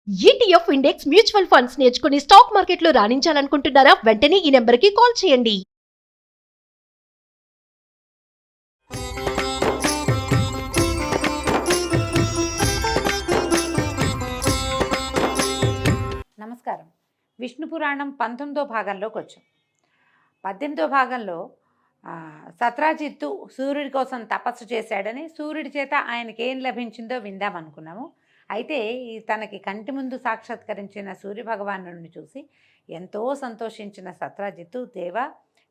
ETF index mutual funds నేర్చుకుని stock మార్కెట్లో రాణించాలనుకుంటున్నారా? వెంటనే ఈ నెంబర్కి కాల్ చేయండి. నమస్కారం. విష్ణు పురాణం 19వ భాగంలోకి వచ్చాం. 18వ భాగంలో సత్రాజిత్తు సూర్యుడి కోసం తపస్సు చేశాడని, సూర్యుడి చేత ఆయనకి ఏం లభించిందో విందామనుకున్నాము. అయితే తనకి కంటి ముందు సాక్షాత్కరించిన సూర్యభగవానుడిని చూసి ఎంతో సంతోషించిన సత్రాజిత్తు, దేవా,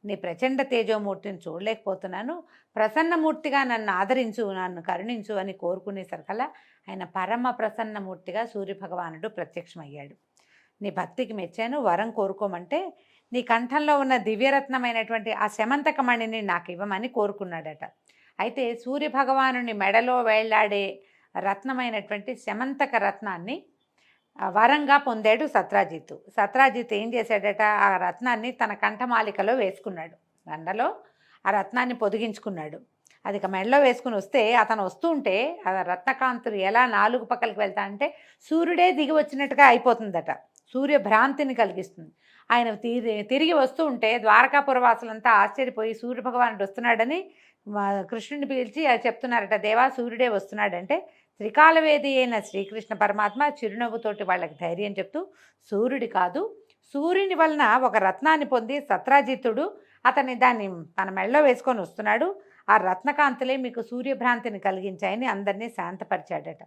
నీ ప్రచండ తేజోమూర్తిని చూడలేకపోతున్నాను, ప్రసన్నమూర్తిగా నన్ను ఆదరించు, నన్ను కరుణించు అని కోరుకునేసరికల్లా ఆయన పరమ ప్రసన్నమూర్తిగా సూర్యభగవానుడు ప్రత్యక్షమయ్యాడు. నీ భక్తికి మెచ్చాను, వరం కోరుకోమంటే నీ కంఠంలో ఉన్న దివ్యరత్నమైనటువంటి ఆ శమంతకమణిని నాకు ఇవ్వమని కోరుకున్నాడట. అయితే సూర్యభగవానుని మెడలో వేళ్లాడే రత్నమైనటువంటి శమంతక రత్నాన్ని వరంగా పొందాడు సత్రాజిత్తు. సత్రాజిత్తు ఏం చేశాడట, ఆ రత్నాన్ని తన కంఠమాలికలో వేసుకున్నాడు. దండలో ఆ రత్నాన్ని పొదిగించుకున్నాడు. అది ఇక మెడలో వేసుకుని వస్తే, అతను వస్తూ ఉంటే ఆ రత్నకాంతులు ఎలా నాలుగు పక్కలకి వెళ్తా అంటే సూర్యుడే దిగి వచ్చినట్టుగా అయిపోతుందట. సూర్యభ్రాంతిని కలిగిస్తుంది. ఆయన తిరిగి వస్తూ ఉంటే ద్వారకాపురవాసులంతా ఆశ్చర్యపోయి సూర్యభగవానుడు వస్తున్నాడని కృష్ణుని పిలిచి చెప్తున్నారట. దేవా, సూర్యుడే వస్తున్నాడంటే త్రికాలవేది అయిన శ్రీకృష్ణ పరమాత్మ చిరునవ్వుతోటి వాళ్ళకి ధైర్యం చెప్తూ, సూర్యుడి కాదు, సూర్యుని వలన ఒక రత్నాన్ని పొంది సత్రాజిత్తుడు అతన్ని దాన్ని తన మెడలో వేసుకొని వస్తున్నాడు. ఆ రత్నకాంతులే మీకు సూర్యభ్రాంతిని కలిగించాయని అందరినీ శాంతపరిచాడట.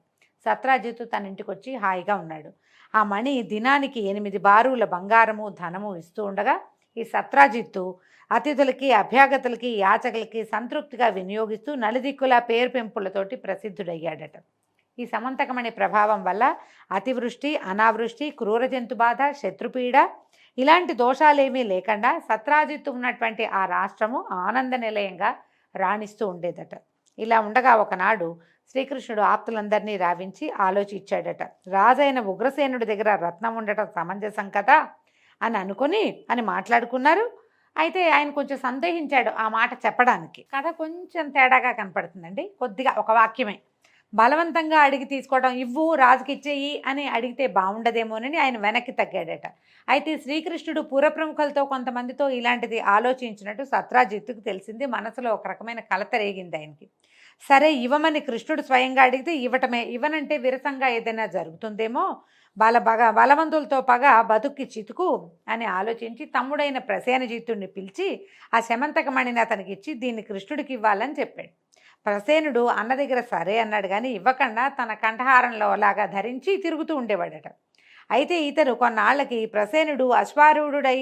సత్రాజిత్తు తన ఇంటికి వచ్చి హాయిగా ఉన్నాడు. ఆ మణి దినానికి 8 బారుల బంగారము ధనము ఇస్తూ ఉండగా ఈ సత్రాజిత్తు అతిథులకి, అభ్యాగతులకి, యాచకులకి సంతృప్తిగా వినియోగిస్తూ నలుదిక్కుల పేరు పెంపులతోటి ప్రసిద్ధుడయ్యాడట. ఈ సమంతకమణి ప్రభావం వల్ల అతివృష్టి, అనావృష్టి, క్రూర జంతు బాధ, శత్రుపీడ ఇలాంటి దోషాలేమీ లేకుండా సత్రాజిత్తు ఉన్నటువంటి ఆ రాష్ట్రము ఆనంద నిలయంగా రాణిస్తూ ఉండేదట. ఇలా ఉండగా ఒకనాడు శ్రీకృష్ణుడు ఆప్తులందరినీ రావించి ఆలోచించాడట. రాజైన ఉగ్రసేనుడి దగ్గర రత్నం ఉండటం సమంజసం కదా అని మాట్లాడుకున్నారు. అయితే ఆయన కొంచెం సందేహించాడు ఆ మాట చెప్పడానికి. కథ కొంచెం తేడాగా కనపడుతుందండి. కొద్దిగా ఒక వాక్యమే. బలవంతంగా అడిగి తీసుకోవడం, ఇవ్వు రాజుకి ఇచ్చేయి అని అడిగితే బాగుండదేమోనని ఆయన వెనక్కి తగ్గాడట. అయితే శ్రీకృష్ణుడు పురప్రముఖులతో కొంతమందితో ఇలాంటిది ఆలోచించినట్టు సత్రాజిత్తుకు తెలిసింది. మనసులో ఒక రకమైన కలత రేగింది ఆయనకి. సరే, ఇవ్వమని కృష్ణుడు స్వయంగా అడిగితే ఇవ్వటమే. ఇవ్వనంటే విరసంగా ఏదైనా జరుగుతుందేమో, బలవంతులతో పగ బతుక్కి చితుకు అని ఆలోచించి తమ్ముడైన ప్రసేనజిత్తుడిని పిలిచి ఆ శమంతకమణిని అతనికి ఇచ్చి దీన్ని కృష్ణుడికి ఇవ్వాలని చెప్పాడు. ప్రసేనుడు అన్న దగ్గర సరే అన్నాడు, కానీ ఇవ్వకుండా తన కంఠహారంలో లాగా ధరించి తిరుగుతూ ఉండేవాడట. అయితే ఇతను కొన్నాళ్ళకి ప్రసేనుడు అశ్వారూఢుడై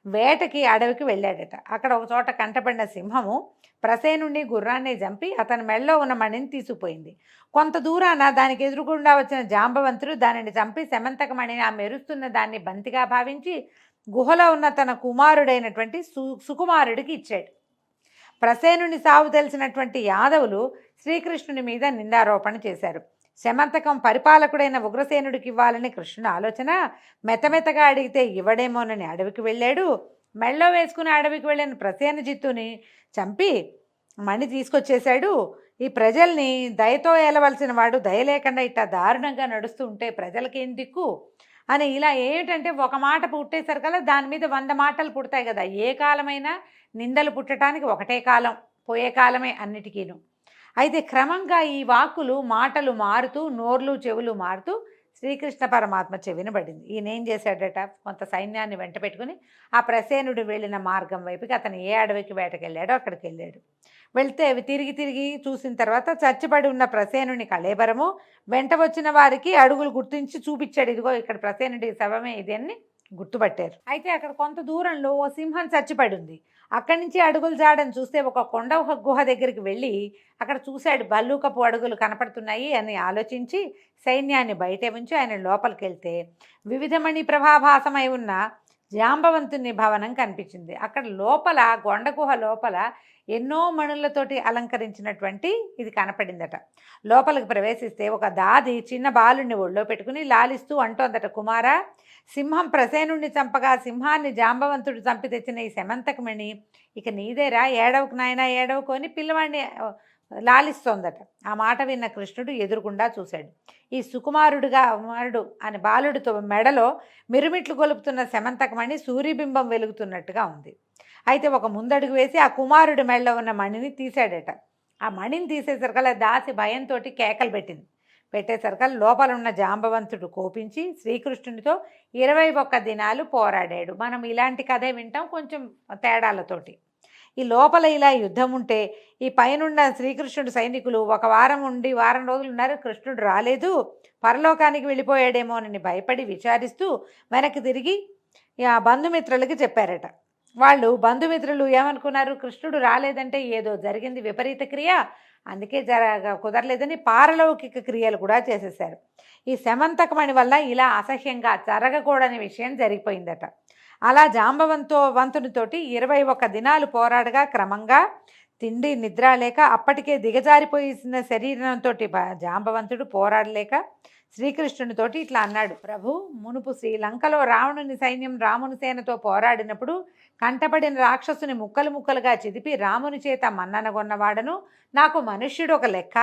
వేటకి అడవికి వెళ్ళాడట. అక్కడ ఒక చోట కంటపడిన సింహము ప్రసేనుడిని, గుర్రాన్ని చంపి అతని మెడలో ఉన్న మణిని తీసుకుపోయింది. కొంత దూరాన దానికి ఎదురుగుండా వచ్చిన జాంబవంతుడు దానిని చంపి శమంతకమణిని, ఆ మెరుస్తున్న దాన్ని బంతిగా భావించి గుహలో ఉన్న తన కుమారుడైనటువంటి సుకుమారుడికి ఇచ్చాడు. ప్రసేనుని సావు తెలిసినటువంటి యాదవులు శ్రీకృష్ణుని మీద నిందారోపణ చేశారు. శమంతకం పరిపాలకుడైన ఉగ్రసేనుడికి ఇవ్వాలని కృష్ణుని ఆలోచన. మెత్తమెత్తగా అడిగితే ఇవ్వడేమోనని అడవికి వెళ్ళాడు. మెళ్ళో వేసుకుని అడవికి వెళ్ళిన ప్రసేనజిత్తుని చంపి మణి తీసుకొచ్చేశాడు. ఈ ప్రజల్ని దయతో ఏలవలసిన వాడు దయ లేకుండా ఇట్లా దారుణంగా నడుస్తూ ఉంటే ప్రజలకేం దిక్కు అని ఇలా ఏమిటంటే ఒక మాట పుట్టేసరికల్లా దాని మీద 100 మాటలు పుడతాయి కదా. ఏ కాలమైనా నిందలు పుట్టడానికి ఒకటే కాలం, పోయే కాలమే అన్నిటికీను. అయితే క్రమంగా ఈ వాక్కులు, మాటలు మారుతూ, నోర్లు చెవులు మారుతూ శ్రీకృష్ణ పరమాత్మ చెవినబడింది. ఈయన ఏం చేశాడట, కొంత సైన్యాన్ని వెంట పెట్టుకుని ఆ ప్రసేనుడు వెళ్ళిన మార్గం వైపుకి అతను ఏ అడవికి వేటకెళ్ళాడో అక్కడికి వెళ్ళాడు. వెళ్తే అవి తిరిగి చూసిన తర్వాత చచ్చిపడి ఉన్న ప్రసేనుని కళేబరము వెంట వచ్చిన వారికి అడుగులు గుర్తించి చూపించాడు. ఇదిగో ఇక్కడ ప్రసేనుడి శవమే ఇది అని గుర్తుపట్టారు. అయితే అక్కడ కొంత దూరంలో ఓ సింహం చచ్చిపడి ఉంది. అక్కడి నుంచి అడుగులు జాడని చూస్తే ఒక కొండ గుహ దగ్గరికి వెళ్ళి అక్కడ చూశాడు. బల్లూకపు అడుగులు కనపడుతున్నాయి అని ఆలోచించి సైన్యాన్ని బయటే ఉంచి ఆయన లోపలికి వెళ్తే వివిధమణి ప్రభాభాసమై ఉన్న జాంబవంతుని భవనం కనిపించింది. అక్కడ లోపల కొండ గుహ లోపల ఎన్నో మణులతోటి అలంకరించినటువంటి ఇది కనపడిందట. లోపలికి ప్రవేశిస్తే ఒక దాది చిన్న బాలుని ఒళ్ళో పెట్టుకుని లాలిస్తూ అంటోందట, కుమారా, సింహం ప్రసేనుణ్ణి చంపగా సింహాన్ని జాంబవంతుడు చంపి తెచ్చిన ఈ శమంతకమణి ఇక నీదేరా, ఏడవకు నాయనా ఏడవకు అని పిల్లవాడిని లాలిస్తోందట. ఆ మాట విన్న కృష్ణుడు ఎదురుగుండా చూశాడు. ఈ సుకుమారుడు అని బాలుడితో మెడలో మిరుమిట్లు గొలుపుతున్న శమంతకమణి సూర్యబింబం వెలుగుతున్నట్టుగా ఉంది. అయితే ఒక ముందడుగు వేసి ఆ కుమారుడి మెడలో ఉన్న మణిని తీశాడట. ఆ మణిని తీసేసరికల్లా దాసి భయంతో కేకలు పెట్టేసరికల్లా లోపల ఉన్న జాంబవంతుడు కోపించి శ్రీకృష్ణునితో 21 దినాలు పోరాడాడు. మనం ఇలాంటి కథే వింటాం, కొంచెం తేడాలతోటి. ఈ లోపల ఇలా యుద్ధం ఉంటే ఈ పైనున్న శ్రీకృష్ణుడు సైనికులు వారం రోజులు ఉన్నారు, కృష్ణుడు రాలేదు, పరలోకానికి వెళ్ళిపోయాడేమోనని భయపడి విచారిస్తూ వెనక్కి తిరిగి ఆ బంధుమిత్రులకి చెప్పారట. వాళ్ళు బంధుమిత్రులు ఏమనుకున్నారు, కృష్ణుడు రాలేదంటే ఏదో జరిగింది విపరీత క్రియ, అందుకే కుదరలేదని పారలౌకిక క్రియలు కూడా చేసేశారు. ఈ శమంతకమణి వల్ల ఇలా అసహ్యంగా జరగకూడని విషయం జరిగిపోయిందట. అలా జాంబవంతునితోటి 21 దినాలు పోరాడగా క్రమంగా తిండి నిద్ర లేక అప్పటికే దిగజారిపోయిన శరీరంతో జాంబవంతుడు పోరాడలేక శ్రీకృష్ణునితోటి ఇట్లా అన్నాడు. ప్రభు, మునుపు శ్రీలంకలో రావణుని సైన్యం రాముని సేనతో పోరాడినప్పుడు కంటపడిన రాక్షసుని ముక్కలు ముక్కలుగా చిదిపి రాముని చేత మన్ననగొన్నవాడను, నాకు మనుష్యుడు ఒక లెక్క,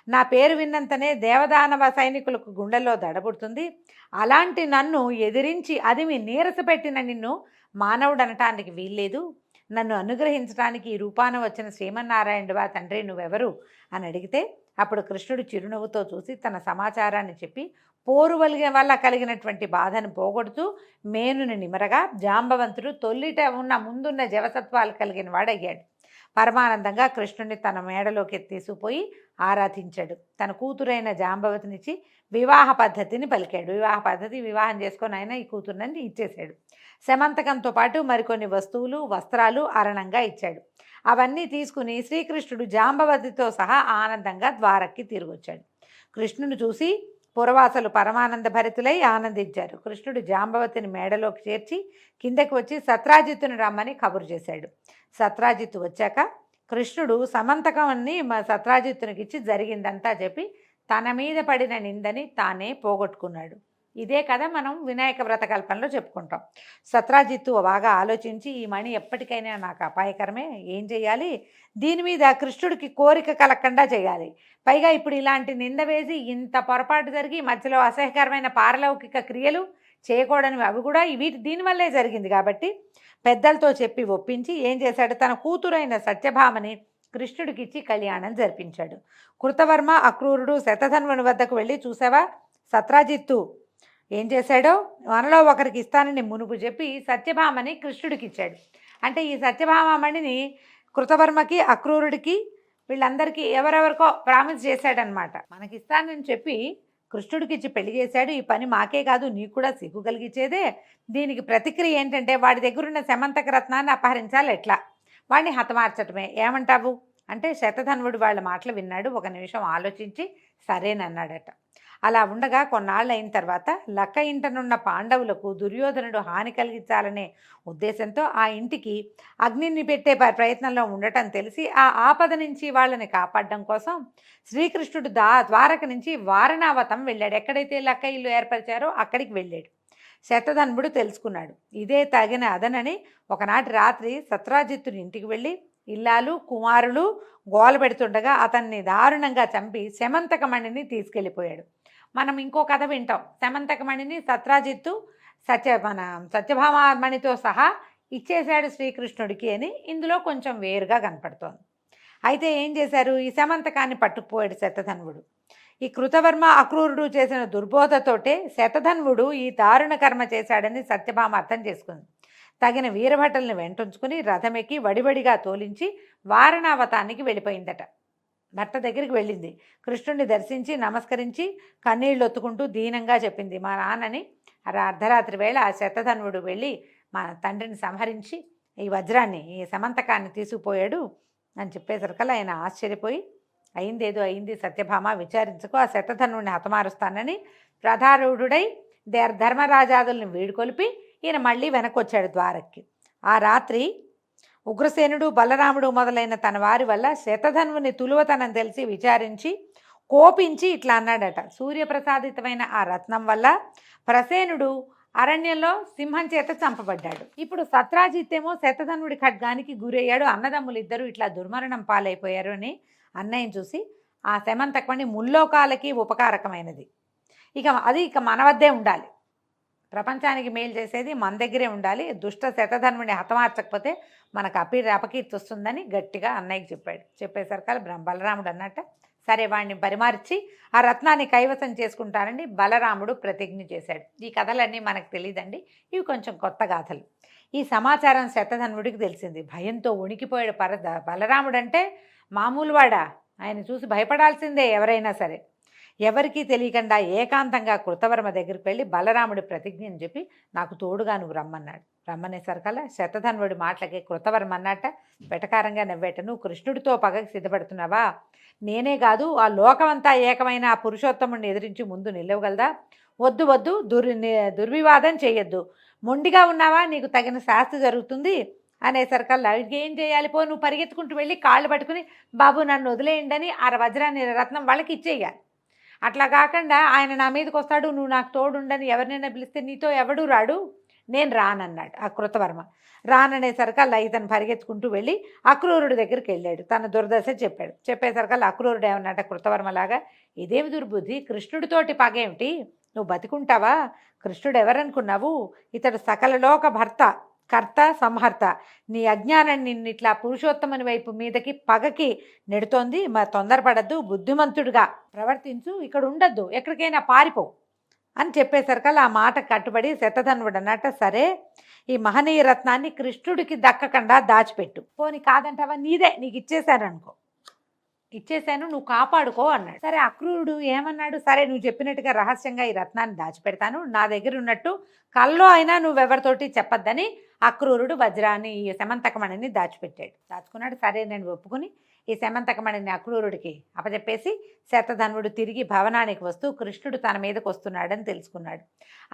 నా పేరు విన్నంతనే దేవదానవ సైనికులకు గుండెల్లో దడబుడుతుంది, అలాంటి నన్ను ఎదిరించి అదిమి నీరసపెట్టిన నిన్ను మానవుడు అనటానికి వీల్లేదు, నన్ను అనుగ్రహించడానికి ఈ రూపాన వచ్చిన శ్రీమన్నారాయణుడివా తండ్రి నువ్వెవరు అని అడిగితే అప్పుడు కృష్ణుడు చిరునవ్వుతో చూసి తన సమాచారాన్ని చెప్పి పోరు వల్ల కలిగినటువంటి బాధను పోగొడుతూ మేనుని నిమరగా జాంబవంతుడు తొల్లిట ముందున్న జవసత్వాలు కలిగిన వాడయ్యాడు. పరమానందంగా కృష్ణుడిని తన మేడలోకి తీసుకుపోయి ఆరాధించాడు. తన కూతురైన జాంబవతినిచ్చి వివాహ పద్ధతిని పలికాడు. వివాహం చేసుకొని ఆయన ఈ కూతురుని ఇచ్చేశాడు. శమంతకంతో పాటు మరికొన్ని వస్తువులు వస్త్రాలు అరణంగా ఇచ్చాడు. అవన్నీ తీసుకుని శ్రీకృష్ణుడు జాంబవతితో సహా ఆనందంగా ద్వారక్కి తిరిగొచ్చాడు. కృష్ణుని చూసి పురవాసులు పరమానంద భరితులై ఆనందించారు. కృష్ణుడు జాంబవతిని మేడలోకి చేర్చి కిందకి వచ్చి సత్రాజిత్తుని రమ్మని కబురు చేశాడు. సత్రాజిత్తు వచ్చాక కృష్ణుడు సమంతకాన్ని సత్రాజిత్తునికి ఇచ్చి జరిగిందంతా చెప్పి తన మీద పడిన నిందని తానే పోగొట్టుకున్నాడు. ఇదే కథ మనం వినాయక వ్రతకల్పంలో చెప్పుకుంటాం. సత్రాజిత్తు బాగా ఆలోచించి ఈ మణి ఎప్పటికైనా నాకు అపాయకరమే, ఏం చేయాలి, దీని మీద కృష్ణుడికి కోరిక కలగకుండా చేయాలి, పైగా ఇప్పుడు ఇలాంటి నింద వేసి ఇంత పొరపాటు జరిగి మధ్యలో అసహ్యకరమైన పారలౌకిక క్రియలు చేయకూడనివి అవి కూడా దీనివల్లే జరిగింది కాబట్టి పెద్దలతో చెప్పి ఒప్పించి ఏం చేశాడు, తన కూతురైన సత్యభామని కృష్ణుడికి ఇచ్చి కళ్యాణం జరిపించాడు. కృతవర్మ అక్రూరుడు శతధన్వుని వద్దకు వెళ్ళి చూసావా సత్రాజిత్తు ఏం చేశాడో, మనలో ఒకరికి ఇస్తానని మునుపు చెప్పి సత్యభామని కృష్ణుడికి ఇచ్చాడు. అంటే ఈ సత్యభామమణిని కృతవర్మకి అక్రూరుడికి వీళ్ళందరికీ ఎవరెవరికో ప్రామిస్ చేశాడనమాట. మనకి ఇస్తానని చెప్పి కృష్ణుడికి ఇచ్చి పెళ్లి చేశాడు. ఈ పని మాకే కాదు నీకు కూడా సిగ్గు కలిగించేదే. దీనికి ప్రతిక్రియ ఏంటంటే వాడి దగ్గరున్న శమంతక రత్నాన్ని అపహరించాలి, ఎట్లా, వాడిని హతమార్చటమే, ఏమంటావు అంటే శతధన్వుడు వాళ్ళ మాటలు విన్నాడు. ఒక నిమిషం ఆలోచించి సరేనన్నాడట. అలా ఉండగా కొన్నాళ్ళు అయిన తర్వాత లక్క ఇంటనున్న పాండవులకు దుర్యోధనుడు హాని కలిగించాలనే ఉద్దేశంతో ఆ ఇంటికి అగ్నిని పెట్టే ప్రయత్నంలో ఉండటం తెలిసి ఆ ఆపద నుంచి వాళ్ళని కాపాడడం కోసం శ్రీకృష్ణుడు ద్వారక నుంచి వారణావతం వెళ్ళాడు. ఎక్కడైతే లక్క ఇల్లు ఏర్పరిచారో అక్కడికి వెళ్ళాడు. శతధన్వుడు తెలుసుకున్నాడు. ఇదే తగిన అదనని ఒకనాటి రాత్రి సత్రాజిత్తుని ఇంటికి వెళ్ళి ఇల్లాలు కుమారులు గోల పెడుతుండగా అతన్ని దారుణంగా చంపి శమంతకమణిని తీసుకెళ్ళిపోయాడు. మనం ఇంకో కథ వింటాం. శమంతకమణిని సత్రాజిత్తు సత్యభామమణితో సహా ఇచ్చేశాడు శ్రీకృష్ణుడికి అని ఇందులో కొంచెం వేరుగా కనపడుతోంది. అయితే ఏం చేశారు, ఈ శమంతకాన్ని పట్టుకుపోయాడు శతధన్వుడు. ఈ కృతవర్మ అక్రూరుడు చేసిన దుర్బోధతోటే శతధన్వుడు ఈ దారుణ కర్మ చేశాడని సత్యభామ అర్థం చేసుకుంది. తగిన వీరభటల్ని వెంటుంచుకుని రథమెక్కి వడివడిగా తోలించి వారణావతానికి వెళ్ళిపోయిందట. భర్త దగ్గరికి వెళ్ళింది. కృష్ణుడిని దర్శించి నమస్కరించి కన్నీళ్ళు ఒత్తుకుంటూ దీనంగా చెప్పింది, మా నాన్నని అర్ధరాత్రి వేళ ఆ శతధన్వుడు వెళ్ళి మా తండ్రిని సంహరించి ఈ వజ్రాన్ని ఈ సమంతకాన్ని తీసుకుపోయాడు అని చెప్పేసరికల్లా ఆయన ఆశ్చర్యపోయి అయిందేదో అయింది సత్యభామ, విచారించుకో, ఆ శతధన్వుడిని హతమారుస్తానని ప్రధారూఢుడై ధర్మరాజాదుల్ని వీడుకొలిపి ఈయన మళ్ళీ వెనకొచ్చాడు ద్వారక్కి. ఆ రాత్రి ఉగ్రసేనుడు బలరాముడు మొదలైన తన వారి వల్ల శతధన్వుని తులువతనం తెలిసి విచారించి కోపించి ఇట్లా అన్నాడట, సూర్యప్రసాదితమైన ఆ రత్నం వల్ల ప్రసేనుడు అరణ్యంలో సింహం చేత చంపబడ్డాడు. ఇప్పుడు సత్రాజిత్తేమో శతధన్వుడి ఖడ్గానికి గురయ్యాడు. అన్నదమ్ములు ఇద్దరు ఇట్లా దుర్మరణం పాలైపోయారు అని అన్నయ్యని చూసి ఆ శమంతకమణి ముల్లోకాలకి ఉపకారకమైనది, ఇక మన వద్దే ఉండాలి, ప్రపంచానికి మేలు చేసేది మన దగ్గరే ఉండాలి, దుష్ట శతధన్వుని హతమార్చకపోతే మనకు అపకీర్తి వస్తుందని గట్టిగా అన్నయ్యకి చెప్పాడు. చెప్పేసరికి బలరాముడు అన్నట్ట సరే వాడిని పరిమార్చి ఆ రత్నాన్ని కైవసం చేసుకుంటానని బలరాముడు ప్రతిజ్ఞ చేశాడు. ఈ కథలన్నీ మనకు తెలియదండి, ఇవి కొంచెం కొత్త గాథలు. ఈ సమాచారం శతధన్వుడికి తెలిసింది. భయంతో వణికిపోయాడు. బలరాముడు అంటే మామూలు వాడా? ఆయన చూసి భయపడాల్సిందే ఎవరైనా సరే. ఎవరికీ తెలియకుండా ఏకాంతంగా కృతవర్మ దగ్గరికి వెళ్ళి బలరాముడి ప్రతిజ్ఞని చెప్పి నాకు తోడుగా నువ్వు రమ్మన్నాడు. రమ్మనేసరికల్లా శతధన్వుడి మాటలకి కృతవర్మ అన్నట్ట వెటకారంగా నవ్వేట, నువ్వు కృష్ణుడితో పగకి సిద్ధపడుతున్నావా? నేనే కాదు ఆ లోకమంతా ఏకమైన ఆ పురుషోత్తముడిని ఎదిరించి ముందు నిలవగలదా? వద్దు వద్దు, దుర్వివాదం చేయొద్దు, మొండిగా ఉన్నావా, నీకు తగిన శాస్తి జరుగుతుంది అనేసరికల్లా ఏం చేయాలి? పో, నువ్వు పరిగెత్తుకుంటూ వెళ్ళి కాళ్ళు పట్టుకుని బాబు నన్ను వదిలేయండి అని ఆ వజ్రాన్ని రత్నం వాళ్ళకి ఇచ్చేయాలి. అట్లా కాకుండా ఆయన నా మీదకి వస్తాడు, నువ్వు నాకు తోడుండని ఎవరినైనా పిలిస్తే నీతో ఎవడూ రాడు, నేను రానన్నాడు ఆ కృతవర్మ. రాననేసరికల్లా ఇతను పరిగెత్తుకుంటూ వెళ్ళి అక్రూరుడి దగ్గరికి వెళ్ళాడు. తన దుర్దశ చెప్పాడు. చెప్పేసరికల్లా అక్రూరుడు ఏమన్నట్ట కృతవర్మలాగా, ఇదేమి దుర్బుద్ధి, కృష్ణుడితోటి పగేమిటి, నువ్వు బతికుంటావా? కృష్ణుడు ఎవరనుకున్నావు? ఇతడు సకలలోక భర్త, కర్త, సంహర్త. నీ అజ్ఞానం నిన్ను ఇట్లా పురుషోత్తముని వైపు మీదకి పగకి నెడుతోంది. మరి తొందరపడద్దు, బుద్ధిమంతుడిగా ప్రవర్తించు, ఇక్కడ ఉండద్దు, ఎక్కడికైనా పారిపో అని చెప్పేసరికల్లా ఆ మాట కట్టుబడి శతధన్వుడు అన్నట్ట సరే ఈ మహనీయ రత్నాన్ని కృష్ణుడికి దక్కకుండా దాచిపెట్టు, పోని కాదంటావా నీదే, నీకు ఇచ్చేశాను, నువ్వు కాపాడుకో అన్నాడు. సరే అక్రూరుడు ఏమన్నాడు, సరే నువ్వు చెప్పినట్టుగా రహస్యంగా ఈ రత్నాన్ని దాచిపెడతాను, నా దగ్గర ఉన్నట్టు కల్లో అయినా నువ్వెవరితోటి చెప్పొద్దని అక్రూరుడు వజ్రాన్ని ఈ శమంతకమణిని దాచుకున్నాడు. సరే నేను ఒప్పుకుని ఈ శమంతకమణిని అక్రూరుడికి అప్పచెప్పేసి శతధన్వుడు తిరిగి భవనానికి వస్తూ కృష్ణుడు తన మీదకి వస్తున్నాడని తెలుసుకున్నాడు.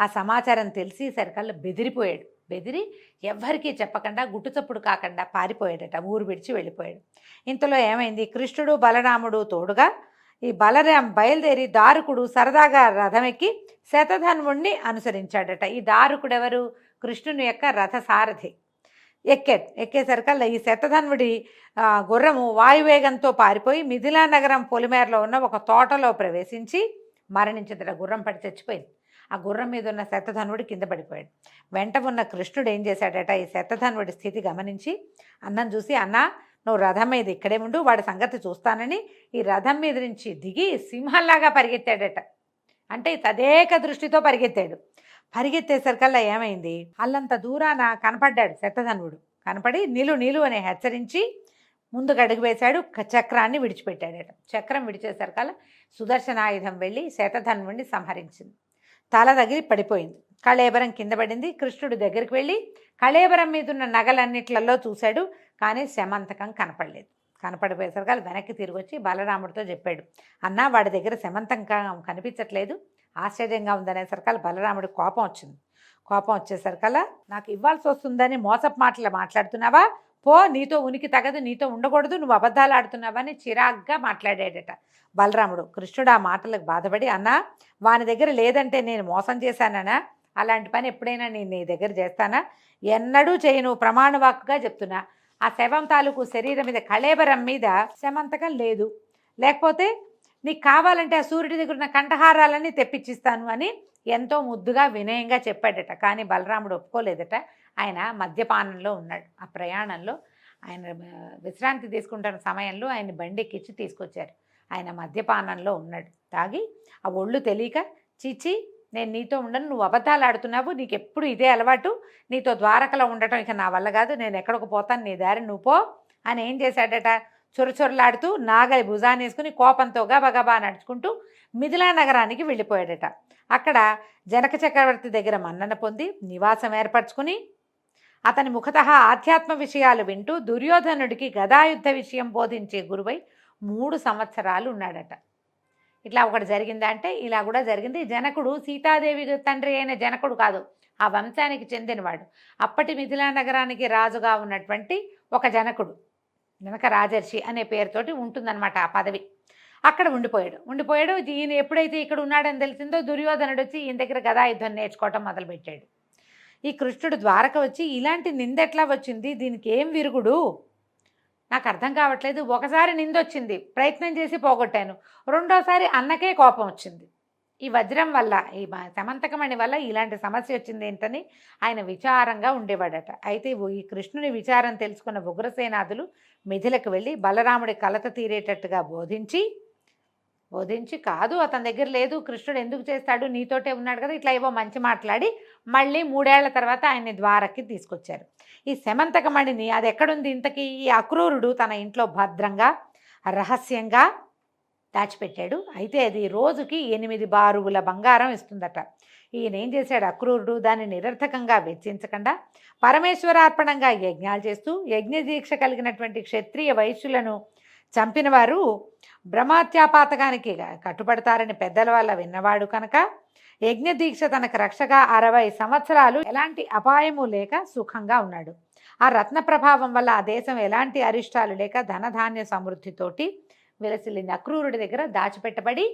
ఆ సమాచారం తెలిసి సరికల్లా బెదిరి ఎవ్వరికీ చెప్పకుండా గుట్టుచప్పుడు కాకుండా పారిపోయాడట, ఊరు విడిచి వెళ్ళిపోయాడు. ఇంతలో ఏమైంది, కృష్ణుడు బలరాముడు తోడుగా ఈ బలరాం బయలుదేరి దారుకుడు సరదాగా రథమెక్కి శతధన్వుణ్ణి అనుసరించాడట. ఈ దారుకుడు ఎవరు? కృష్ణుని యొక్క రథసారథి. ఎక్కేసరికల్లా ఈ శతధన్వుడి గుర్రము వాయువేగంతో పారిపోయి మిథిలా నగరం పొలిమేరలో ఉన్న ఒక తోటలో ప్రవేశించి మరణించిందట. గుర్రం పడి చచ్చిపోయింది. ఆ గుర్రం మీద ఉన్న శతధన్వుడు కింద పడిపోయాడు. వెంట ఉన్న కృష్ణుడు ఏం చేశాడట, ఈ శతధన్వుడి స్థితి గమనించి అన్నం చూసి, అన్నా నువ్వు రథం మీద ఇక్కడే ఉండు, వాడి సంగతి చూస్తానని ఈ రథం మీద నుంచి దిగి సింహంలాగా పరిగెత్తాడట. అంటే తదేక దృష్టితో పరిగెత్తాడు. పరిగెత్తేసరికల్లా ఏమైంది, అల్లంత దూరాన కనపడ్డాడు శతధన్వుడు. కనపడి నిలు అని హెచ్చరించి ముందుకు అడుగు వేశాడు. చక్రాన్ని విడిచిపెట్టాడట. చక్రం విడిచేసరికల్లా సుదర్శనాయుధం వెళ్ళి శతధన్వుడిని సంహరించింది. తల తగిలి పడిపోయింది. కళేబరం కింద పడింది. కృష్ణుడి దగ్గరికి వెళ్ళి కళేబరం మీద ఉన్న నగలన్నిట్లలో చూశాడు, కానీ శమంతకం కనపడలేదు. కనపడిపోయేసరికి వెనక్కి తిరిగి వచ్చి బలరాముడితో చెప్పాడు, అన్న వాడి దగ్గర శమంతకం కనిపించట్లేదు, ఆశ్చర్యంగా ఉందనేసరికల్లా బలరాముడికి కోపం వచ్చేసరికల్లా నాకు ఇవ్వాల్సి వస్తుందని మోసపు మాటలు మాట్లాడుతున్నావా, పో, నీతో ఉనికి తగదు, నీతో ఉండకూడదు, నువ్వు అబద్ధాలు ఆడుతున్నావని చిరాగ్గా మాట్లాడాడట బలరాముడు. కృష్ణుడు ఆ మాటలకు బాధపడి, అన్నా వాని దగ్గర లేదంటే నేను మోసం చేశానా, అలాంటి పని ఎప్పుడైనా నేను నీ దగ్గర చేస్తానా, ఎన్నడూ చేయను, ప్రమాణవాక్కుగా చెప్తున్నా. ఆ శవం తాలూకు శరీరం మీద కళేబరం మీద శమంతకం లేదు, లేకపోతే నీకు కావాలంటే ఆ సూర్యుడి దగ్గర ఉన్న కంఠహారాలన్నీ తెప్పించిస్తాను అని ఎంతో ముద్దుగా వినయంగా చెప్పాడట. కానీ బలరాముడు ఒప్పుకోలేదట. ఆయన మద్యపానంలో ఉన్నాడు. ఆ ప్రయాణంలో ఆయన విశ్రాంతి తీసుకుంటున్న సమయంలో ఆయన బండెక్కిచ్చి తీసుకొచ్చారు. ఆయన మద్యపానంలో ఉన్నాడు. తాగి ఆ ఒళ్ళు తెలియక, చీచి నేను నీతో ఉండను, నువ్వు అబద్ధాలు ఆడుతున్నావు, నీకు ఎప్పుడు ఇదే అలవాటు, నీతో ద్వారకలో ఉండటం ఇక నా వల్ల కాదు, నేను ఎక్కడికి పోతాను, నీ దారి నువ్వు పో అని ఏం చేశాడట, చొరచొరలాడుతూ నాగలి భుజాన్ని వేసుకుని కోపంతో గబగబా నడుచుకుంటూ మిథిలా నగరానికి వెళ్ళిపోయాడట. అక్కడ జనక చక్రవర్తి దగ్గర మన్నన పొంది నివాసం ఏర్పరచుకుని అతని ముఖతః ఆధ్యాత్మ విషయాలు వింటూ దుర్యోధనుడికి గదాయుద్ధ విషయం బోధించే గురువై 3 సంవత్సరాలు ఉన్నాడట. ఇట్లా ఒకటి జరిగిందా అంటే ఇలా కూడా జరిగింది. జనకుడు సీతాదేవి తండ్రి అయిన జనకుడు కాదు, ఆ వంశానికి చెందినవాడు. అప్పటి మిథిలా నగరానికి రాజుగా ఉన్నటువంటి ఒక జనకుడు, జనక రాజర్షి అనే పేరుతోటి ఉంటుందన్నమాట ఆ పదవి. అక్కడ ఉండిపోయాడు. ఈయన ఎప్పుడైతే ఇక్కడ ఉన్నాడని తెలిసిందో దుర్యోధనుడు వచ్చి ఈయన దగ్గర గదాయుద్ధం నేర్చుకోవటం మొదలుపెట్టాడు. ఈ కృష్ణుడు ద్వారక వచ్చి ఇలాంటి నిందెట్లా వచ్చింది, దీనికి ఏం విరుగుడు, నాకు అర్థం కావట్లేదు. ఒకసారి నిందొచ్చింది, ప్రయత్నం చేసి పోగొట్టాను. రెండోసారి అన్నకే కోపం వచ్చింది. ఈ వజ్రం వల్ల, ఈ సమంతకమణి వల్ల ఇలాంటి సమస్య వచ్చింది ఏంటని ఆయన విచారంగా ఉండేవాడట. అయితే ఈ కృష్ణుని విచారం తెలుసుకున్న ఉగ్రసేనాదులు మిథిలకు వెళ్ళి బలరాముడి కలత తీరేటట్టుగా బోధించి కాదు అతని దగ్గర లేదు, కృష్ణుడు ఎందుకు చేస్తాడు, నీతోటే ఉన్నాడు కదా, ఇట్లా ఏవో మంచి మాట్లాడి మళ్ళీ 3 ఏళ్ల తర్వాత ఆయన్ని ద్వారకి తీసుకొచ్చారు. ఈ శమంతకమణిని అది ఎక్కడుంది ఇంతకీ? ఈ అక్రూరుడు తన ఇంట్లో భద్రంగా రహస్యంగా దాచిపెట్టాడు. అయితే అది రోజుకి 8 బారువుల బంగారం ఇస్తుందట. ఈయన ఏం చేశాడు అక్రూరుడు, దాన్ని నిరర్థకంగా వెచ్చించకుండా పరమేశ్వరార్పణంగా యజ్ఞాలు చేస్తూ యజ్ఞదీక్ష కలిగినటువంటి క్షత్రియ వైశ్యులను చంపిన వారు బ్రహ్మత్యాపాతకానికి కట్టుబడతారని పెద్దల వల్ల విన్నవాడు కనుక యజ్ఞదీక్ష తనకు రక్షగా 60 సంవత్సరాలు ఎలాంటి అపాయము లేక సుఖంగా ఉన్నాడు. ఆ రత్న ప్రభావం వల్ల ఆ దేశం ఎలాంటి అరిష్టాలు లేక ధనధాన్య సమృద్ధితోటి విలసిల్లింది. అక్రూరుడి దగ్గర దాచిపెట్టబడి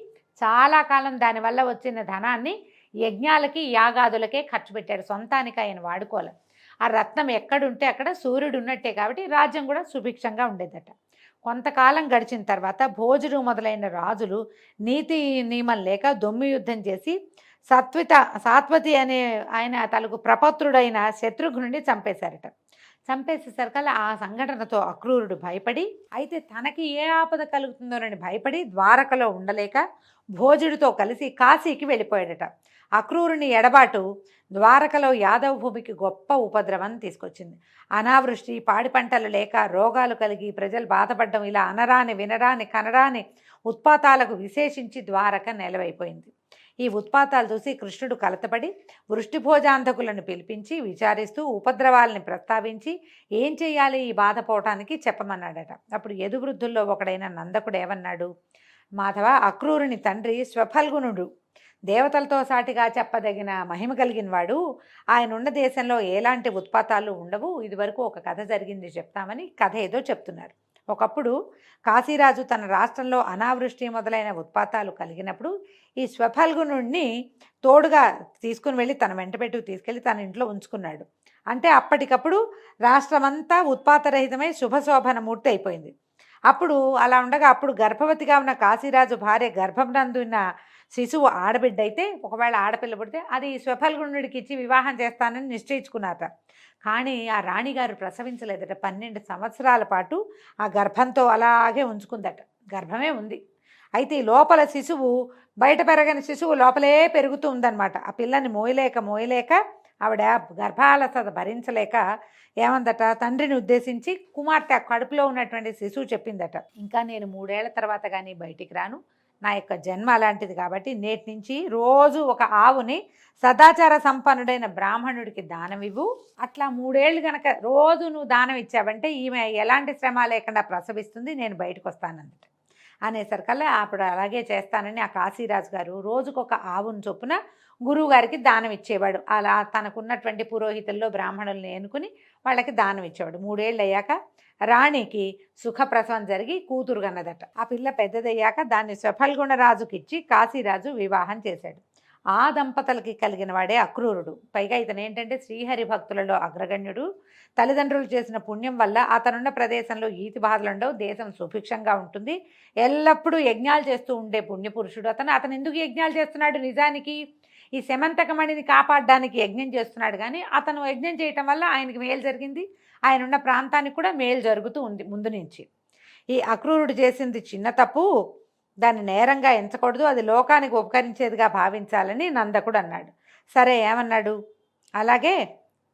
చాలా కాలం దానివల్ల వచ్చిన ధనాన్ని యజ్ఞాలకి యాగాదులకే ఖర్చు పెట్టాడు. సొంతానికి ఆయన వాడుకోవాలి. ఆ రత్నం ఎక్కడుంటే అక్కడ సూర్యుడు ఉన్నట్టే కాబట్టి రాజ్యం కూడా సుభిక్షంగా ఉండేదట. కొంతకాలం గడిచిన తర్వాత భోజుడు మొదలైన రాజులు నీతి నియమం లేక దొమ్మి యుద్ధం చేసి సాత్వతి అనే ఆయన తనకు ప్రపత్రుడైన శత్రుఘ్నుడిని చంపేశారట. చంపేసేసరికల్లా ఆ సంఘటనతో అక్రూరుడు భయపడి, అయితే తనకి ఏ ఆపద కలుగుతుందోనని భయపడి ద్వారకలో ఉండలేక భోజుడితో కలిసి కాశీకి వెళ్ళిపోయాడట. అక్రూరుని ఎడబాటు ద్వారకలో యాదవ భూమికి గొప్ప ఉపద్రవం తీసుకొచ్చింది. అనావృష్టి, పాడి పంటలు లేక రోగాలు కలిగి ప్రజలు బాధపడడం, ఇలా అనరాని వినరాని కనరాని ఉత్పాతాలకు విశేషించి ద్వారక నెలవైపోయింది. ఈ ఉత్పాతాలు చూసి కృష్ణుడు కలతపడి వృష్టిభోజాంధకులను పిలిపించి విచారిస్తూ ఉపద్రవాలని ప్రస్తావించి ఏం చేయాలి ఈ బాధ పోవటానికి చెప్పమన్నాడట. అప్పుడు యదువృద్ధుల్లో ఒకడైన నందకుడు ఏమన్నాడు, మాధవ, అక్రూరుని తండ్రి స్వఫల్గునుడు దేవతలతో సాటిగా చెప్పదగిన మహిమ కలిగిన వాడు. ఆయన ఉన్న దేశంలో ఎలాంటి ఉత్పాతాలు ఉండవు. ఇదివరకు ఒక కథ జరిగింది చెప్తామని కథ ఏదో చెప్తున్నారు. ఒకప్పుడు కాశీరాజు తన రాష్ట్రంలో అనావృష్టి మొదలైన ఉత్పాతాలు కలిగినప్పుడు ఈ స్వఫల్గునుడిని తోడుగా తీసుకుని వెళ్ళి తన వెంటబెట్టుకు తీసుకెళ్ళి తన ఇంట్లో ఉంచుకున్నాడు. అంటే అప్పటికప్పుడు రాష్ట్రమంతా ఉత్పాతరహితమై శుభశోభనమూర్తి అయిపోయింది. అప్పుడు అలా ఉండగా అప్పుడు గర్భవతిగా ఉన్న కాశీరాజు భార్య గర్భం నందున్న శిశువు ఆడబిడ్డ అయితే, ఒకవేళ ఆడపిల్ల పుడితే అది స్వఫల్గునుడికి ఇచ్చి వివాహం చేస్తానని నిశ్చయించుకున్నారట. కానీ ఆ రాణిగారు ప్రసవించలేదట. 12 సంవత్సరాల పాటు ఆ గర్భంతో అలాగే ఉంచుకుందట. గర్భమే ఉంది. అయితే ఈ లోపల శిశువు, బయట పెరగని శిశువు లోపలే పెరుగుతూ ఉందన్నమాట. ఆ పిల్లని మోయలేక ఆవిడ గర్భాలసత భరించలేక ఏమందట, తండ్రిని ఉద్దేశించి కుమార్తె కడుపులో ఉన్నటువంటి శిశువు చెప్పిందట, ఇంకా నేను 3 ఏళ్ల తర్వాత కానీ బయటికి రాను, నా యొక్క జన్మ అలాంటిది కాబట్టి నేటి నుంచి రోజు ఒక ఆవుని సదాచార సంపన్నుడైన బ్రాహ్మణుడికి దానం ఇవ్వు. అట్లా 3 ఏళ్ళు కనుక రోజు నువ్వు దానం ఇచ్చావంటే ఈమె ఎలాంటి శ్రమ లేకుండా ప్రసవిస్తుంది, నేను బయటకు వస్తానందట. అనేసరికల్లా అప్పుడు అలాగే చేస్తానని ఆ కాశీరాజు గారు రోజుకొక ఆవును చొప్పున గురువుగారికి దానం ఇచ్చేవాడు. అలా తనకున్నటువంటి పురోహితుల్లో బ్రాహ్మణుల్ని ఎన్నుకుని వాళ్ళకి దానం ఇచ్చేవాడు. 3 ఏళ్ళు అయ్యాక రాణికి సుఖప్రసవం జరిగి కూతురు కన్నదట. ఆ పిల్ల పెద్దదయ్యాక దాన్ని స్వఫల్గుణరాజుకి ఇచ్చి కాశీరాజు వివాహం చేశాడు. ఆ దంపతులకి కలిగిన వాడే అక్రూరుడు. పైగా ఇతను ఏంటంటే శ్రీహరి భక్తులలో అగ్రగణ్యుడు. తల్లిదండ్రులు చేసిన పుణ్యం వల్ల అతనున్న ప్రదేశంలో ఈతి బాధలుండవు, దేశం సుభిక్షంగా ఉంటుంది, ఎల్లప్పుడూ యజ్ఞాలు చేస్తూ ఉండే పుణ్యపురుషుడు అతను ఎందుకు యజ్ఞాలు చేస్తున్నాడు? నిజానికి ఈ శమంతకమణిని కాపాడడానికి యజ్ఞం చేస్తున్నాడు. కానీ అతను యజ్ఞం చేయటం వల్ల ఆయనకి మేలు జరిగింది, ఆయన ఉన్న ప్రాంతానికి కూడా మేలు జరుగుతూ ఉంది ముందు నుంచి. ఈ అక్రూరుడు చేసింది చిన్న తప్పు, దాన్ని నేరంగా ఎంచకూడదు, అది లోకానికి ఉపకరించేదిగా భావించాలని నందకుడు అన్నాడు. సరే ఏమన్నాడు, అలాగే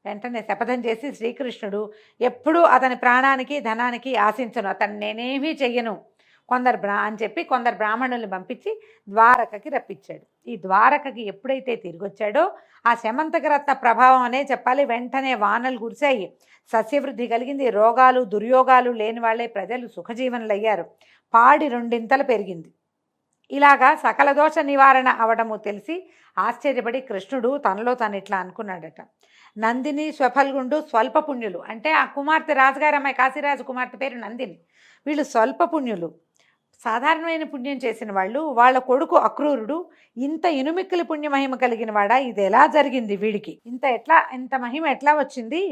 వెంటనే శపథం చేసి శ్రీకృష్ణుడు ఎప్పుడూ అతని ప్రాణానికి ధనానికి ఆశించను, అతను నేనేమీ చెయ్యను అని చెప్పి కొందరు బ్రాహ్మణుల్ని పంపించి ద్వారకకి రప్పించాడు. ఈ ద్వారకకి ఎప్పుడైతే తిరిగి వచ్చాడో ఆ శమంతకరత్న ప్రభావం అనే చెప్పాలి, వెంటనే వానలు కురిశాయి, సస్యవృద్ధి కలిగింది, రోగాలు దుర్యోగాలు లేని వాళ్ళే ప్రజలు సుఖజీవనులు అయ్యారు, పాడి 2 ఇంతలు పెరిగింది. ఇలాగా సకల దోష నివారణ అవడము తెలిసి ఆశ్చర్యపడి కృష్ణుడు తనలో తను ఇట్లా అనుకున్నాడట, నందిని స్వఫల్గుండు స్వల్ప పుణ్యులు. అంటే ఆ కుమార్తె రాజుగారు అమ్మాయి కాశీరాజు కుమార్తె పేరు నందిని. వీళ్ళు స్వల్ప పుణ్యులు, సాధారణమైన పుణ్యం చేసిన వాళ్ళు. వాళ్ళ కొడుకు అక్రూరుడు ఇంత ఇనుమిక్కిలి పుణ్యమహిమ కలిగిన వాడా? ఇది ఎలా జరిగింది వీడికి? ఇంత మహిమ ఎట్లా వచ్చింది?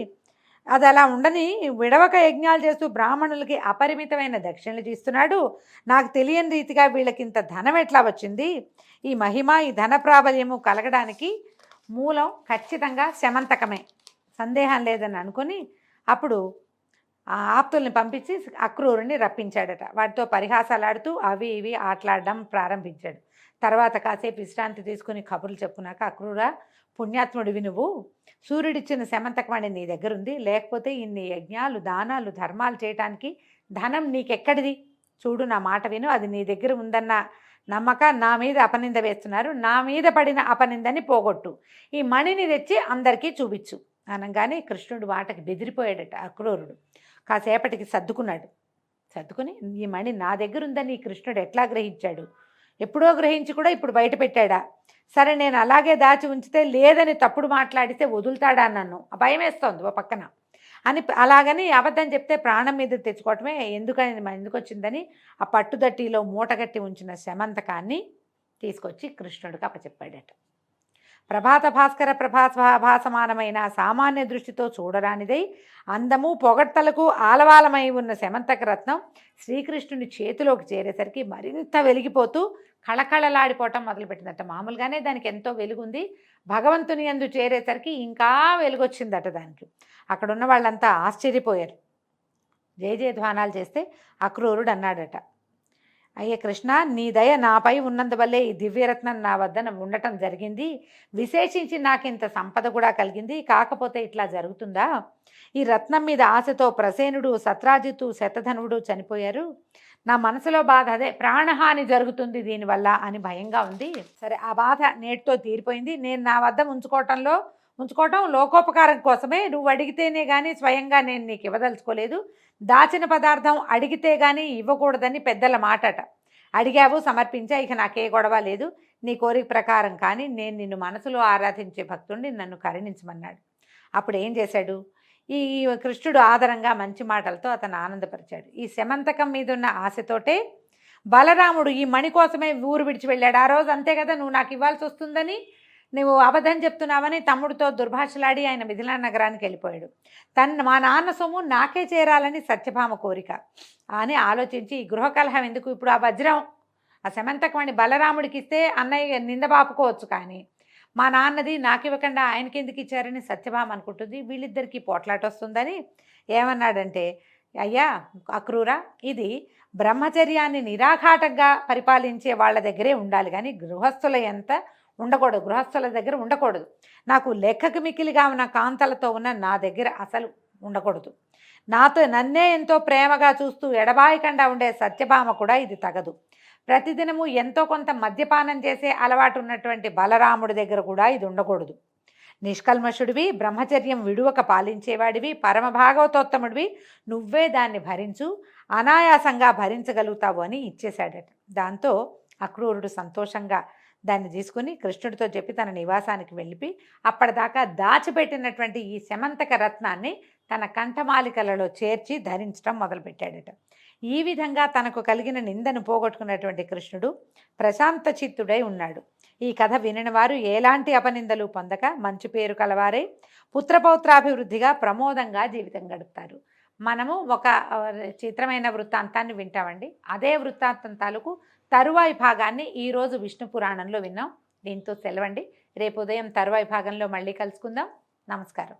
అది అలా ఉండని విడవక యజ్ఞాలు చేస్తూ బ్రాహ్మణులకి అపరిమితమైన దక్షిణలు ఇస్తున్నాడు. నాకు తెలియని రీతిగా వీళ్ళకి ఇంత ధనం ఎట్లా వచ్చింది? ఈ మహిమ, ఈ ధన ప్రాబల్యము కలగడానికి మూలం ఖచ్చితంగా శమంతకమే, సందేహం లేదని అనుకుని అప్పుడు ఆ ఆప్తుల్ని పంపించి అక్రూరుని రప్పించాడట. వాటితో పరిహాసాలాడుతూ అవి ఇవి ఆటలాడడం ప్రారంభించాడు. తర్వాత కాసేపు విశ్రాంతి తీసుకుని కబుర్లు చెప్పుకున్నాక, అక్రూరా, పుణ్యాత్ముడివి నువ్వు, సూర్యుడిచ్చిన శమంతకమణి నీ దగ్గర ఉంది, లేకపోతే ఇన్ని యజ్ఞాలు, దానాలు, ధర్మాలు చేయటానికి ధనం నీకెక్కడిది? చూడు, నా మాట విను, అది నీ దగ్గర ఉందన్న నమ్మక నా మీద అపనింద వేస్తున్నారు, నా మీద పడిన అపనిందని పోగొట్టు, ఈ మణిని తెచ్చి అందరికీ చూపించు అనగానే కృష్ణుడు వాటకి బెదిరిపోయాడట. అక్రూరుడు కాసేపటికి సర్దుకుని ఈ మణి నా దగ్గర ఉందని కృష్ణుడు ఎట్లా గ్రహించాడు? ఎప్పుడో గ్రహించి కూడా ఇప్పుడు బయట పెట్టాడా? సరే, నేను అలాగే దాచి ఉంచితే లేదని తప్పుడు మాట్లాడితే వదులుతాడా నన్ను? భయం వేస్తోంది ఓ పక్కన అని. అలాగని అబద్ధం చెప్తే ప్రాణం మీద తెచ్చుకోవటమే, ఎందుకు వచ్చిందని ఆ పట్టుదట్టిలో మూటగట్టి ఉంచిన శమంతకాన్ని తీసుకొచ్చి కృష్ణుడికి అప్పచెప్పాడట. ప్రభాత భాస్కర ప్రభాసమానమైన సామాన్య దృష్టితో చూడరానిదై అందము పొగడ్తలకు ఆలవాలమై ఉన్న శమంతక రత్నం శ్రీకృష్ణుని చేతిలోకి చేరేసరికి మరింత వెలిగిపోతూ కళకళలాడిపోవటం మొదలుపెట్టిందట. మామూలుగానే దానికి ఎంతో వెలుగుంది, భగవంతుని యందు చేరేసరికి ఇంకా వెలుగొచ్చిందట దానికి. అక్కడున్న వాళ్ళంతా ఆశ్చర్యపోయారు. జయజయధ్వానాలు చేస్తే అక్రూరుడు అన్నాడట, అయ్యే కృష్ణ, నీ దయ నాపై ఉన్నందువల్లే ఈ దివ్యరత్నం నా వద్ద ఉండటం జరిగింది. విశేషించి నాకు ఇంత సంపద కూడా కలిగింది. కాకపోతే ఇట్లా జరుగుతుందా? ఈ రత్నం మీద ఆశతో ప్రసేనుడు, సత్రాజిత్తు, శతధనుడు చనిపోయారు. నా మనసులో బాధ అదే, ప్రాణహాని జరుగుతుంది దీనివల్ల అని భయంగా ఉంది. సరే, ఆ బాధ నేటితో తీరిపోయింది. నేను నా వద్ద ఉంచుకోవటం లోకోపకారం కోసమే. నువ్వు అడిగితేనే కానీ స్వయంగా నేను నీకు ఇవ్వదలుచుకోలేదు. దాచిన పదార్థం అడిగితే కానీ ఇవ్వకూడదని పెద్దల మాటట. అడిగావు, సమర్పించా, ఇక నాకే గొడవ లేదు. నీ కోరిక ప్రకారం కానీ నేను నిన్ను మనసులో ఆరాధించే భక్తుడిని, నన్ను కరుణించమన్నాడు. అప్పుడు ఏం చేశాడు? ఈ కృష్ణుడు ఆదరంగా మంచి మాటలతో అతను ఆనందపరిచాడు. ఈ శమంతకం మీద ఉన్న ఆశతోటే బలరాముడు ఈ మణి కోసమే ఊరు విడిచి వెళ్ళాడు. ఆ రోజు అంతే కదా, నువ్వు నాకు ఇవ్వాల్సి వస్తుందని, నువ్వు అబద్ధం చెప్తున్నావని తమ్ముడితో దుర్భాషలాడి ఆయన మిథిలా నగరానికి వెళ్ళిపోయాడు. మా నాన్న సొమ్ము నాకే చేరాలని సత్యభామ కోరిక అని ఆలోచించి, ఈ గృహకలహం ఎందుకు, ఇప్పుడు ఆ వజ్రం, ఆ శమంతకమణి బలరాముడికి ఇస్తే అన్నయ్య నిందబాపుకోవచ్చు, కానీ మా నాన్నది నాకు ఇవ్వకుండా ఆయనకి ఎందుకు ఇచ్చారని సత్యభామ అనుకుంటుంది. వీళ్ళిద్దరికీ పోట్లాట వస్తుందని ఏమన్నాడంటే, అయ్యా అక్రూరా, ఇది బ్రహ్మచర్యాన్ని నిరాఘాటంగా పరిపాలించే వాళ్ళ దగ్గరే ఉండాలి, కానీ గృహస్థుల దగ్గర ఉండకూడదు. నాకు లెక్కకు మిక్కిలిగా ఉన్న కాంతలతో ఉన్న నా దగ్గర అసలు ఉండకూడదు. నన్నే ఎంతో ప్రేమగా చూస్తూ ఎడబాయకుండా ఉండే సత్యభామ కూడా ఇది తగదు. ప్రతిదినము ఎంతో కొంత మద్యపానం చేసే అలవాటు ఉన్నటువంటి బలరాముడి దగ్గర కూడా ఇది ఉండకూడదు. నిష్కల్మషుడివి, బ్రహ్మచర్యం విడువక పాలించేవాడివి, పరమ భాగవతోత్తముడివి, నువ్వే దాన్ని భరించు, అనాయాసంగా భరించగలుగుతావు అని ఇచ్చేశాడట. దాంతో అక్రూరుడు సంతోషంగా దాన్ని తీసుకుని కృష్ణుడితో చెప్పి తన నివాసానికి వెళ్ళిపి అప్పటిదాకా దాచిపెట్టినటువంటి ఈ శమంతక రత్నాన్ని తన కంఠమాలికలలో చేర్చి ధరించడం మొదలుపెట్టాడట. ఈ విధంగా తనకు కలిగిన నిందను పోగొట్టుకున్నటువంటి కృష్ణుడు ప్రశాంత చిత్తుడై ఉన్నాడు. ఈ కథ వినిన వారు ఎలాంటి అపనిందలు పొందక మంచి పేరు కలవారై పుత్రపౌత్రాభివృద్ధిగా ప్రమోదంగా జీవితం గడుపుతారు. మనము ఒక చిత్రమైన వృత్తాంతాన్ని వింటామండి. అదే వృత్తాంతం తాలూకు తరువాయి భాగాన్ని ఈరోజు విష్ణు పురాణంలో విన్నాం. దీంతో సెలవండి. రేపు ఉదయం తరువాయి భాగంలో మళ్ళీ కలుసుకుందాం. నమస్కారం.